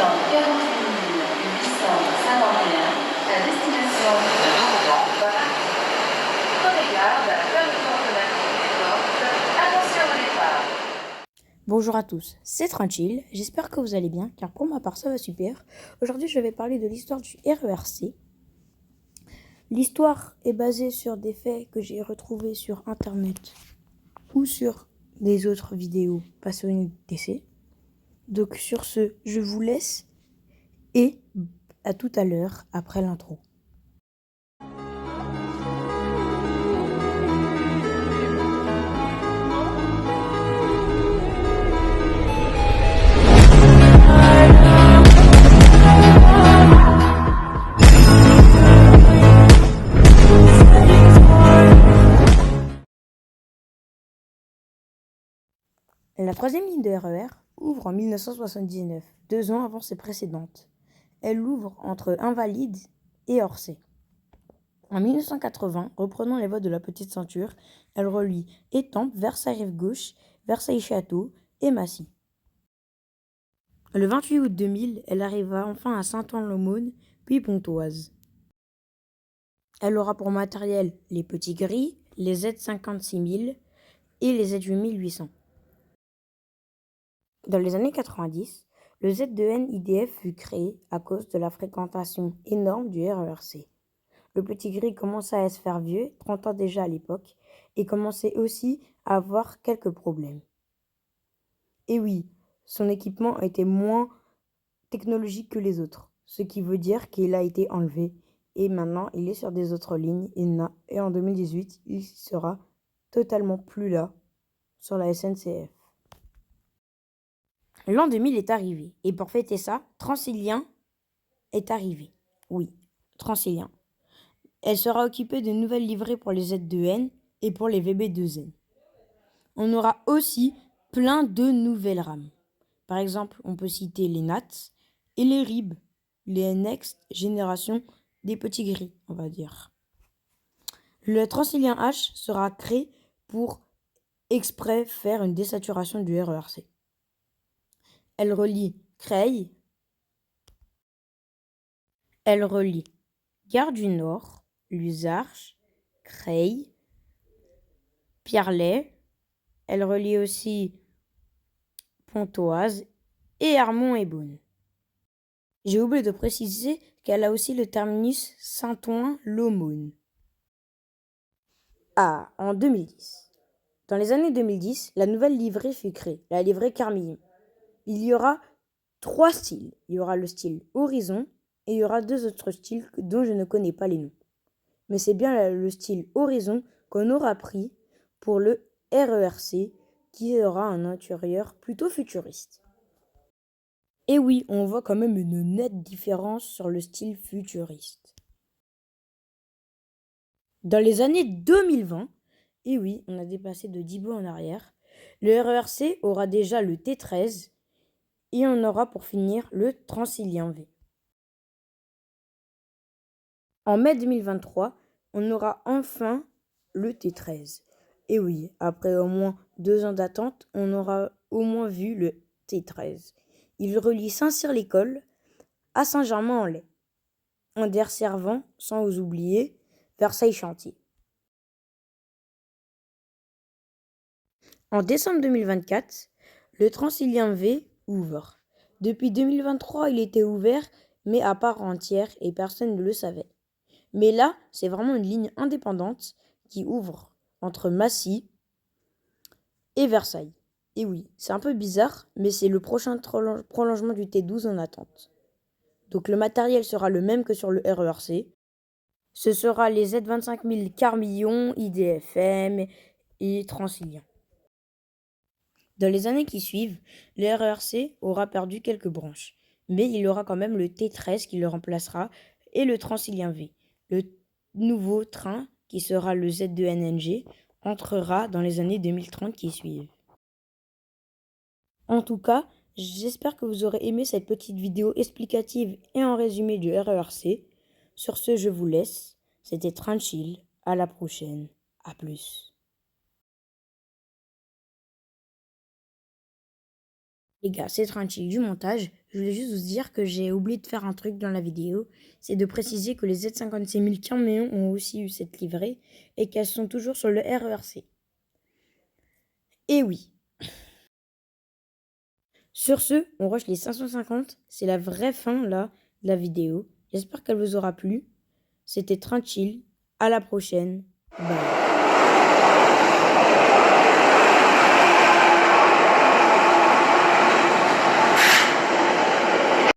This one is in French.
851 à destination de Jourdan. Prenez garde à la fermeture automatique des portes. Attention au départ. Bonjour à tous, c'est Tranquille, j'espère que vous allez bien, car pour ma part ça va super. Aujourd'hui je vais parler de l'histoire du RERC. L'histoire est basée sur des faits que j'ai retrouvés sur internet ou sur des autres vidéos passionnées d'essai. Donc sur ce, je vous laisse et à tout à l'heure après l'intro. La troisième ligne de RER ouvre en 1979, 2 ans avant ses précédentes. Elle ouvre entre Invalides et Orsay. En 1980, reprenant les voies de la Petite Ceinture, elle relie Étampes, Versailles-Rive-Gauche, Versailles-Château et Massy. Le 28 août 2000, elle arriva enfin à Saint-Ouen-l'Aumône, puis Pontoise. Elle aura pour matériel les petits gris, les Z56000 et les Z8800. Dans les années 90, le Z2N-IDF fut créé à cause de la fréquentation énorme du RERC. Le petit gris commençait à se faire vieux, 30 ans déjà à l'époque, et commençait aussi à avoir quelques problèmes. Et oui, son équipement était moins technologique que les autres, ce qui veut dire qu'il a été enlevé, et maintenant il est sur des autres lignes, et en 2018, il sera totalement plus là sur la SNCF. L'an 2000 est arrivé, et pour fêter ça, Transilien est arrivé. Oui, Transilien. Elle sera occupée de nouvelles livrées pour les Z2N et pour les VB2N. On aura aussi plein de nouvelles rames. Par exemple, on peut citer les NATS et les RIB, les Next génération des petits gris, on va dire. Le Transilien H sera créé pour exprès faire une désaturation du RERC. Elle relie Creil, elle relie Gare du Nord, Luzarches, Creil, Pierrelet. Elle relie aussi Pontoise et Armont et Beaune. J'ai oublié de préciser qu'elle a aussi le terminus Saint-Ouen-l'Aumône. En 2010. Dans les années 2010, la nouvelle livrée fut créée, la livrée Carmillon. Il y aura 3 styles. Il y aura le style Horizon et il y aura 2 autres styles dont je ne connais pas les noms. Mais c'est bien le style Horizon qu'on aura pris pour le RERC qui aura un intérieur plutôt futuriste. Et oui, on voit quand même une nette différence sur le style futuriste. Dans les années 2020, et oui, on a dépassé de 10 bouts en arrière, le RERC aura déjà le T13 et on aura pour finir le Transilien V. En mai 2023, on aura enfin le T13. Et oui, après au moins 2 ans d'attente, on aura au moins vu le T13. Il relie Saint-Cyr-l'École à Saint-Germain-en-Laye, en desservant, sans vous oublier, Versailles-Chantier. En décembre 2024, le Transilien V ouvre. Depuis 2023, il était ouvert, mais à part entière et personne ne le savait. Mais là, c'est vraiment une ligne indépendante qui ouvre entre Massy et Versailles. Et oui, c'est un peu bizarre, mais c'est le prochain prolongement du T12 en attente. Donc le matériel sera le même que sur le RERC. Ce sera les Z25000 Carmillon, IDFM et Transilien. Dans les années qui suivent, le RERC aura perdu quelques branches, mais il aura quand même le T13 qui le remplacera et le Transilien V. Le nouveau train, qui sera le Z2NNG, entrera dans les années 2030 qui suivent. En tout cas, j'espère que vous aurez aimé cette petite vidéo explicative et en résumé du RERC. Sur ce, je vous laisse. C'était Tranquille. À la prochaine. À plus. Les gars, c'est Tranquille du montage. je voulais juste vous dire que j'ai oublié de faire un truc dans la vidéo, c'est de préciser que les Z56 000 camions ont aussi eu cette livrée et qu'elles sont toujours sur le RERC. Et oui. Sur ce, on rush les 550, c'est la vraie fin là de la vidéo. J'espère qu'elle vous aura plu. C'était tranquille, à la prochaine, bye.